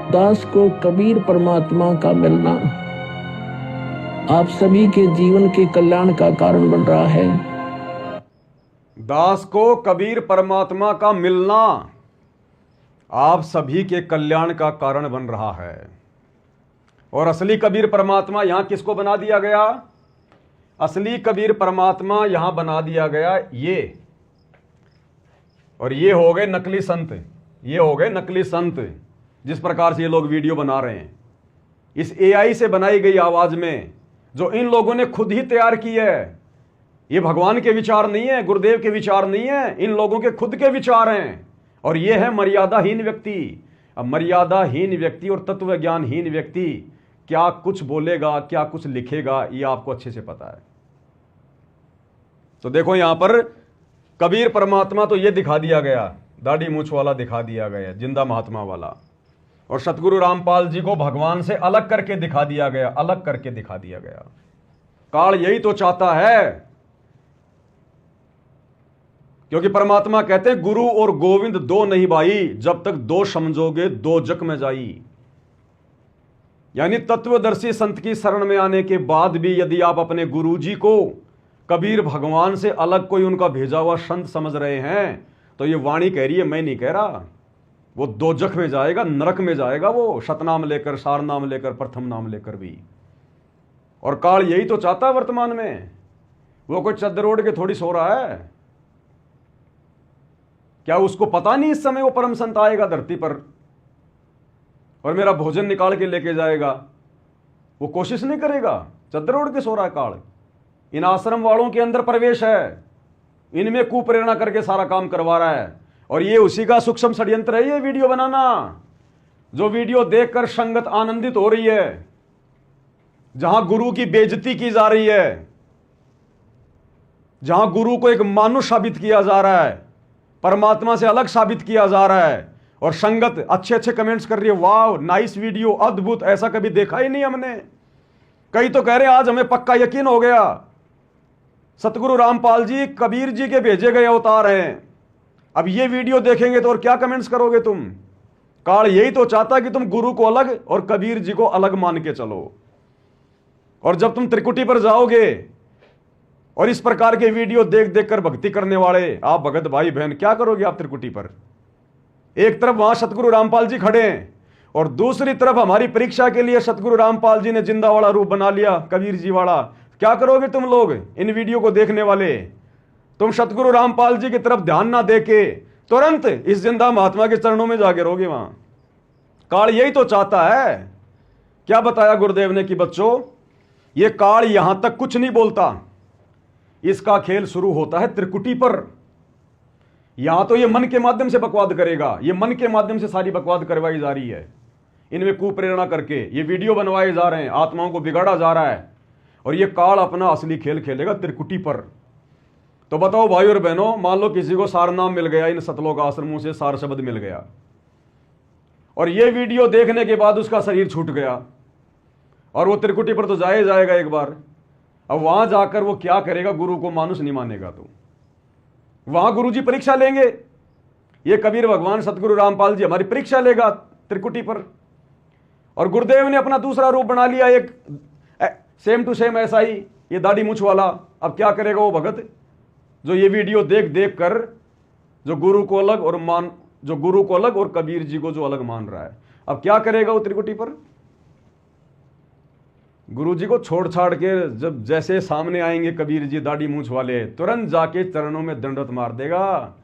दास को कबीर परमात्मा का मिलना आप सभी के जीवन के कल्याण का कारण बन रहा है। दास को कबीर परमात्मा का मिलना आप सभी के कल्याण का कारण बन रहा है। और असली कबीर परमात्मा यहां किसको बना दिया गया? असली कबीर परमात्मा यहां बना दिया गया ये, और ये हो गए नकली संत। ये हो गए नकली संत। जिस प्रकार से ये लोग वीडियो बना रहे हैं इस एआई से बनाई गई आवाज में, जो इन लोगों ने खुद ही तैयार की है। ये भगवान के विचार नहीं है, गुरुदेव के विचार नहीं है, इन लोगों के खुद के विचार हैं। और ये है मर्यादाहीन व्यक्ति। अब मर्यादाहीन व्यक्ति और तत्व ज्ञानहीन व्यक्ति क्या कुछ बोलेगा, क्या कुछ लिखेगा, ये आपको अच्छे से पता है। तो देखो यहां पर कबीर परमात्मा तो ये दिखा दिया गया, दाढ़ी मूछ वाला दिखा दिया गया, जिंदा महात्मा वाला। और सतगुरु रामपाल जी को भगवान से अलग करके दिखा दिया गया, अलग करके दिखा दिया गया। काल यही तो चाहता है, क्योंकि परमात्मा कहते हैं गुरु और गोविंद दो नहीं भाई, जब तक दो समझोगे दो जग में जाई। यानी तत्वदर्शी संत की शरण में आने के बाद भी यदि आप अपने गुरुजी को कबीर भगवान से अलग कोई उनका भेजा हुआ संत समझ रहे हैं, तो ये वाणी कह रही है, मैं नहीं कह रहा। वो दोजख में जाएगा, नरक में जाएगा वो, शतनाम लेकर, सार नाम लेकर, प्रथम नाम लेकर भी। और काल यही तो चाहता है वर्तमान में। वो कोई चद्दर ओढ़ के थोड़ी सो रहा है। क्या उसको पता नहीं इस समय वो परम संत आएगा धरती पर और मेरा भोजन निकाल के लेके जाएगा? वो कोशिश नहीं करेगा? चद्दर ओढ़ के सो रहा है काल। इन आश्रम वालों के अंदर प्रवेश है, इनमें कुप्रेरणा करके सारा काम करवा रहा है। और ये उसी का सूक्ष्म षड्यंत्र है ये वीडियो बनाना, जो वीडियो देखकर संगत आनंदित हो रही है, जहां गुरु की बेइज्जती की जा रही है, जहां गुरु को एक मानुष साबित किया जा रहा है, परमात्मा से अलग साबित किया जा रहा है। और संगत अच्छे अच्छे कमेंट्स कर रही है, वाह नाइस वीडियो, अद्भुत, ऐसा कभी देखा ही नहीं हमने। कई तो कह रहे आज हमें पक्का यकीन हो गया, सतगुरु रामपाल जी कबीर जी के भेजे गए अवतार हैं। अब ये वीडियो देखेंगे तो और क्या कमेंट्स करोगे तुम? काल यही तो चाहता कि तुम गुरु को अलग और कबीर जी को अलग मान के चलो। और जब तुम त्रिकुटी पर जाओगे और इस प्रकार के वीडियो देख देख कर भक्ति करने वाले आप भगत भाई बहन, क्या करोगे आप त्रिकुटी पर? एक तरफ वहां सतगुरु रामपाल जी खड़े हैं और दूसरी तरफ हमारी परीक्षा के लिए सतगुरु रामपाल जी ने जिंदा वाला रूप बना लिया, कबीर जी वाला। क्या करोगे तुम लोग इन वीडियो को देखने वाले? तुम सतगुरु रामपाल जी की तरफ ध्यान ना देके तुरंत इस जिंदा महात्मा के चरणों में जाके रहोगे वहां। काल यही तो चाहता है। क्या बताया गुरुदेव ने कि बच्चों, ये काल यहां तक कुछ नहीं बोलता, इसका खेल शुरू होता है त्रिकुटी पर। यहां तो ये मन के माध्यम से बकवाद करेगा, ये मन के माध्यम से सारी बकवाद करवाई जा रही है, इनमें कुप्रेरणा करके ये वीडियो बनवाए जा रहे हैं, आत्माओं को बिगाड़ा जा रहा है। और ये काल अपना असली खेल खेलेगा त्रिकुटी पर। तो बताओ भाई और बहनों, मान लो किसी को सार नाम मिल गया, इन सतलोक आश्रमों से सार शब्द मिल गया, और ये वीडियो देखने के बाद उसका शरीर छूट गया, और वो त्रिकुटी पर तो जाएगा एक बार। अब वहां जाकर वो क्या करेगा? गुरु को मानुष नहीं मानेगा तो वहां गुरु जी परीक्षा लेंगे। ये कबीर भगवान सतगुरु रामपाल जी हमारी परीक्षा लेगा त्रिकुटी पर। और गुरुदेव ने अपना दूसरा रूप बना लिया, एक सेम टू सेम ऐसा ही, ये दाढ़ी मूछ वाला। अब क्या करेगा वो भगत जो ये वीडियो देख देख कर जो गुरु को अलग और कबीर जी को जो अलग मान रहा है? अब क्या करेगा वो त्रिकुटी पर? गुरु जी को छोड़ छाड़ के जब जैसे सामने आएंगे कबीर जी दाढ़ी मूछ वाले, तुरंत जाके चरणों में दंडवत मार देगा।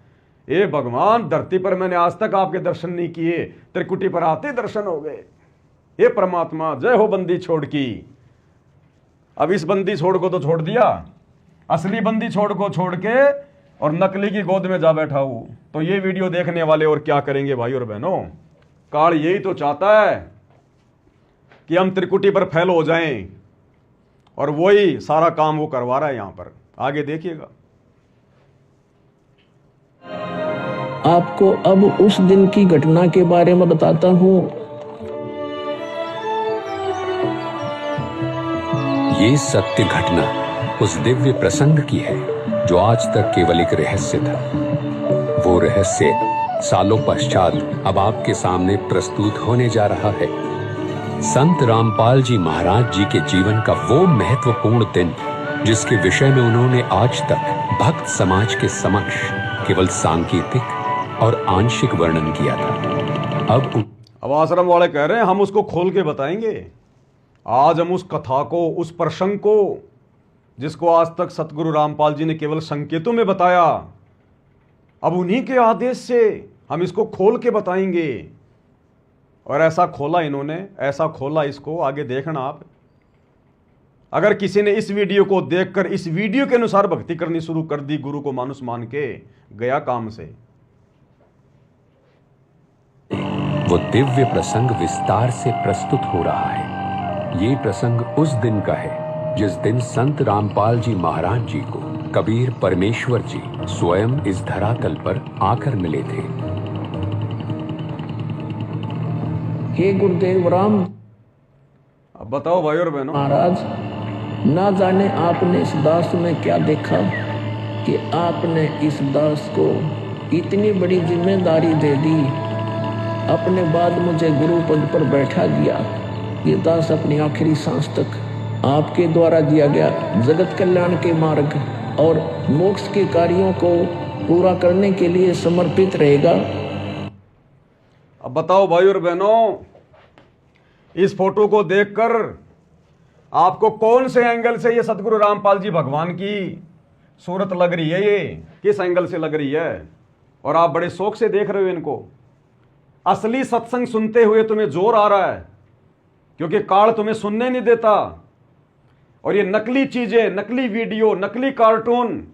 ए भगवान, धरती पर मैंने आज तक आपके दर्शन नहीं किए, त्रिकुटी पर आते दर्शन हो गए। हे परमात्मा, जय हो बंदी छोड़ की। अब इस बंदी छोड़ को तो छोड़ दिया, असली बंदी छोड़ को छोड़ के और नकली की गोद में जा बैठा हूं। तो ये वीडियो देखने वाले और क्या करेंगे भाई और बहनों? काल यही तो चाहता है कि हम त्रिकुटी पर फैल हो जाएं, और वही सारा काम वो करवा रहा है यहां पर। आगे देखिएगा। आपको अब उस दिन की घटना के बारे में बताता हूं। ये सत्य घटना उस दिव्य प्रसंग की है जो आज तक केवल एक रहस्य था। वो रहस्य सालों पश्चात अब आपके सामने प्रस्तुत होने जा रहा है। संत रामपाल जी महाराज जी के जीवन का वो महत्वपूर्ण दिन जिसके विषय में उन्होंने आज तक भक्त समाज के समक्ष केवल सांकेतिक और आंशिक वर्णन किया था। अब आश्रम वाले कह रहे हैं हम उसको खोल के बताएंगे। आज हम उस कथा को, उस प्रसंग को, जिसको आज तक सतगुरु रामपाल जी ने केवल संकेतों में बताया, अब उन्हीं के आदेश से हम इसको खोल के बताएंगे। और ऐसा खोला इन्होंने, ऐसा खोला इसको, आगे देखना आप। अगर किसी ने इस वीडियो को देखकर इस वीडियो के अनुसार भक्ति करनी शुरू कर दी, गुरु को मानुस मान के, गया काम से। वो दिव्य प्रसंग विस्तार से प्रस्तुत हो रहा है। ये प्रसंग उस दिन का है जिस दिन संत रामपाल जी महाराज जी को कबीर परमेश्वर जी स्वयं इस धरातल पर आकर मिले थे। हे गुरुदेव राम। अब बताओ भाई और बहनों। महाराज, ना जाने आपने इस दास में क्या देखा कि आपने इस दास को इतनी बड़ी जिम्मेदारी दे दी। अपने बाद मुझे गुरु पद पर बैठा दिया। ये दास अपनी आखिरी सांस तक आपके द्वारा दिया गया जगत कल्याण के मार्ग और मोक्ष के कार्यों को पूरा करने के लिए समर्पित रहेगा। अब बताओ भाई और बहनों, इस फोटो को देखकर आपको कौन से एंगल से ये सतगुरु रामपाल जी भगवान की सूरत लग रही है? ये किस एंगल से लग रही है? और आप बड़े शौक से देख रहे हो इनको। असली सत्संग सुनते हुए तुम्हें जोर आ रहा है, क्योंकि काल तुम्हें सुनने नहीं देता। और ये नकली चीजें, नकली वीडियो, नकली कार्टून,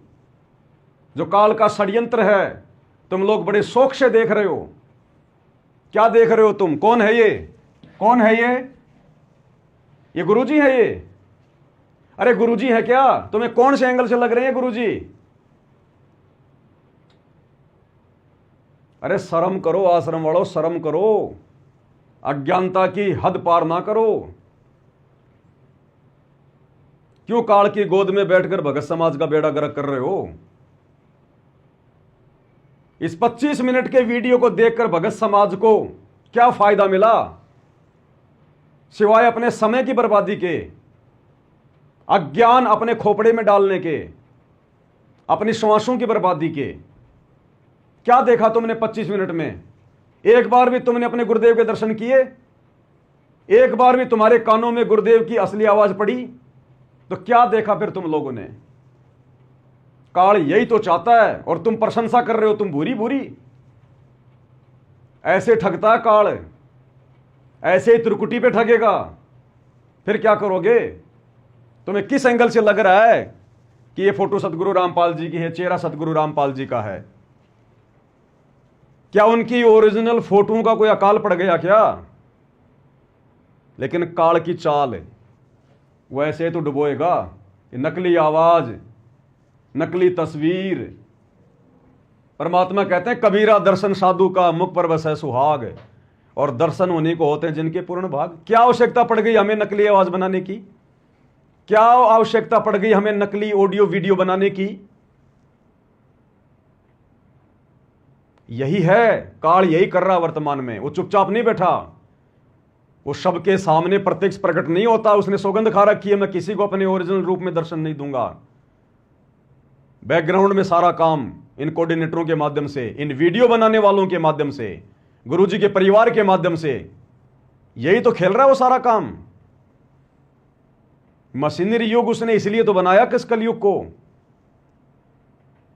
जो काल का षड्यंत्र है, तुम लोग बड़े शौक से देख रहे हो। क्या देख रहे हो तुम? कौन है ये? कौन है ये गुरुजी है ये? अरे गुरुजी है क्या? तुम्हें कौन से एंगल से लग रहे हैं गुरुजी? अरे शर्म करो आश्रम वालों, शर्म करो। अज्ञानता की हद पार ना करो। क्यों काल की गोद में बैठकर भगत समाज का बेड़ा गर्क कर रहे हो? इस 25 मिनट के वीडियो को देखकर भगत समाज को क्या फायदा मिला, सिवाय अपने समय की बर्बादी के, अज्ञान अपने खोपड़े में डालने के, अपनी श्वासों की बर्बादी के? क्या देखा तुमने 25 मिनट में? एक बार भी तुमने अपने गुरुदेव के दर्शन किए? एक बार भी तुम्हारे कानों में गुरुदेव की असली आवाज पड़ी? तो क्या देखा फिर तुम लोगों ने? काल यही तो चाहता है और तुम प्रशंसा कर रहे हो, तुम बुरी बुरी। ऐसे ठगता है काल, ऐसे ही त्रिकुटी पे ठगेगा। फिर क्या करोगे? तुम्हें किस एंगल से लग रहा है कि ये फोटो सतगुरु रामपाल जी की है, चेहरा सतगुरु रामपाल जी का है? क्या उनकी ओरिजिनल फोटो का कोई अकाल पड़ गया क्या? लेकिन काल की चाल वैसे तो डुबोएगा। नकली आवाज, नकली तस्वीर। परमात्मा कहते हैं कबीरा दर्शन साधु का, मुख पर बस है सुहाग। और दर्शन उन्हीं को होते हैं जिनके पूर्ण भाग। क्या आवश्यकता पड़ गई हमें नकली आवाज बनाने की? क्या आवश्यकता पड़ गई हमें नकली ऑडियो वीडियो बनाने की? यही है काल, यही कर रहा वर्तमान में। वो चुपचाप नहीं बैठा, वो सबके सामने प्रत्यक्ष प्रकट नहीं होता। उसने सौगंध खा रखी है, मैं किसी को अपने ओरिजिनल रूप में दर्शन नहीं दूंगा। बैकग्राउंड में सारा काम इन कोऑर्डिनेटरों के माध्यम से, इन वीडियो बनाने वालों के माध्यम से, गुरुजी के परिवार के माध्यम से, यही तो खेल रहा है वो सारा काम। मशीनरी युग उसने इसलिए तो बनाया किस कलयुग को।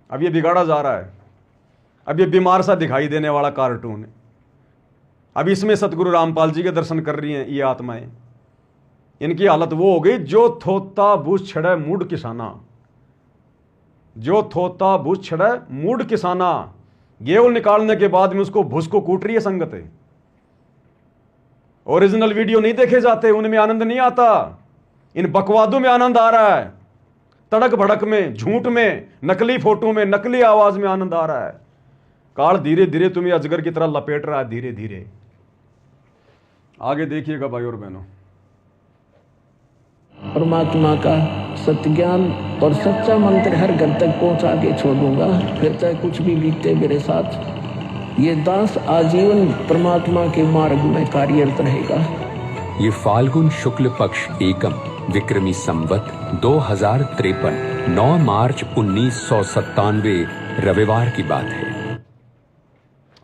अब ये बिगाड़ा जा रहा है। अब ये बीमार सा दिखाई देने वाला कार्टून है। अब इसमें सतगुरु रामपाल जी के दर्शन कर रही हैं ये आत्माएं। इनकी हालत वो हो गई जो थोता भूस छड़े मूड किसाना, जो थोता भूस छड़े मूड किसाना। गेहूं निकालने के बाद में उसको भूस को कूट रही है संगत। ओरिजिनल वीडियो नहीं देखे जाते, उनमें आनंद नहीं आता। इन बकवादों में आनंद आ रहा है, तड़क भड़क में, झूठ में, नकली फोटो में, नकली आवाज में आनंद आ रहा है। काल धीरे धीरे तुम्हें अजगर की तरह लपेट रहा है, धीरे धीरे। आगे देखिएगा भाई और बहनों। परमात्मा का सत्य ज्ञान और सच्चा मंत्र हर घर तक पहुंचा के छोड़ूंगा, फिर चाहे कुछ भी बीते मेरे साथ। ये दास आजीवन परमात्मा के मार्ग में कार्यरत रहेगा। ये फाल्गुन शुक्ल पक्ष एकम विक्रमी संवत 2053 9 मार्च 1997 रविवार की बात है।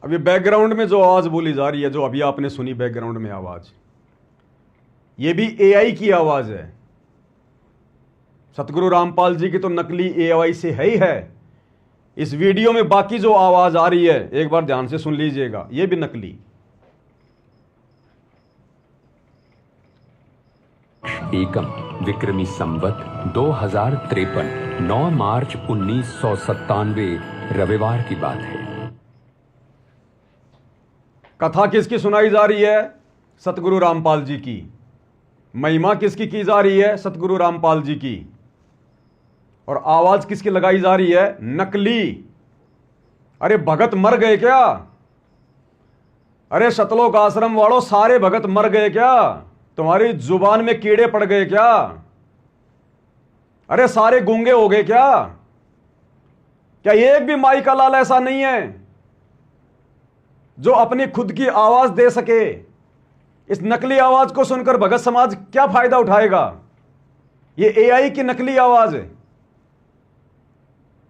अभी बैकग्राउंड में जो आवाज बोली जा रही है, जो अभी आपने सुनी बैकग्राउंड में आवाज, ये भी एआई की आवाज है। सतगुरु रामपाल जी की तो नकली एआई से है ही है। इस वीडियो में बाकी जो आवाज आ रही है एक बार ध्यान से सुन लीजिएगा, ये भी नकली। एकम विक्रमी संवत 2053 9 मार्च 1997 रविवार की बात है। कथा किसकी सुनाई जा रही है? सतगुरु रामपाल जी की। महिमा किसकी की जा रही है? सतगुरु रामपाल जी की। और आवाज किसकी लगाई जा रही है? नकली। अरे भगत मर गए क्या? अरे सतलोक आश्रम वालों, सारे भगत मर गए क्या? तुम्हारी जुबान में कीड़े पड़ गए क्या? अरे सारे गूंगे हो गए क्या? क्या एक भी माई का लाल ऐसा नहीं है जो अपनी खुद की आवाज दे सके? इस नकली आवाज को सुनकर भगत समाज क्या फायदा उठाएगा? ये एआई की नकली आवाज है।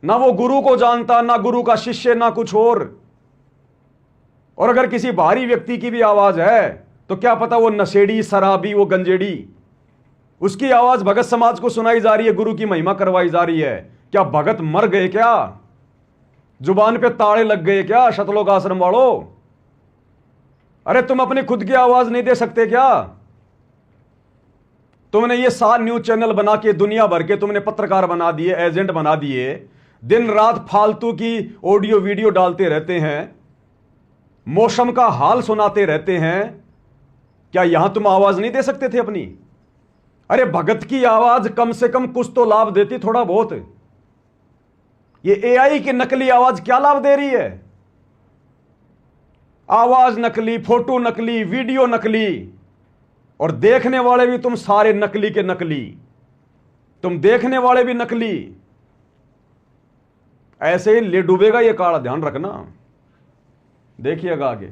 ना वो गुरु को जानता, ना गुरु का शिष्य, ना कुछ और अगर किसी बाहरी व्यक्ति की भी आवाज है तो क्या पता वो नशेड़ी, शराबी, वो गंजेड़ी, उसकी आवाज भगत समाज को सुनाई जा रही है, गुरु की महिमा करवाई जा रही है। क्या भगत मर गए क्या? जुबान पे ताड़े लग गए क्या शतलोक आश्रम वालों? अरे तुम अपनी खुद की आवाज नहीं दे सकते क्या? तुमने ये 7 न्यूज चैनल बना के दुनिया भर के तुमने पत्रकार बना दिए, एजेंट बना दिए, दिन रात फालतू की ऑडियो वीडियो डालते रहते हैं, मौसम का हाल सुनाते रहते हैं। क्या यहां तुम आवाज नहीं दे सकते थे अपनी? अरे भगत की आवाज कम से कम कुछ तो लाभ देती, थोड़ा बहुत। ये एआई की नकली आवाज क्या लाभ दे रही है? आवाज नकली, फोटो नकली, वीडियो नकली, और देखने वाले भी तुम सारे नकली के नकली। तुम देखने वाले भी नकली। ऐसे ही ले डूबेगा ये काला, ध्यान रखना। देखिएगा आगे।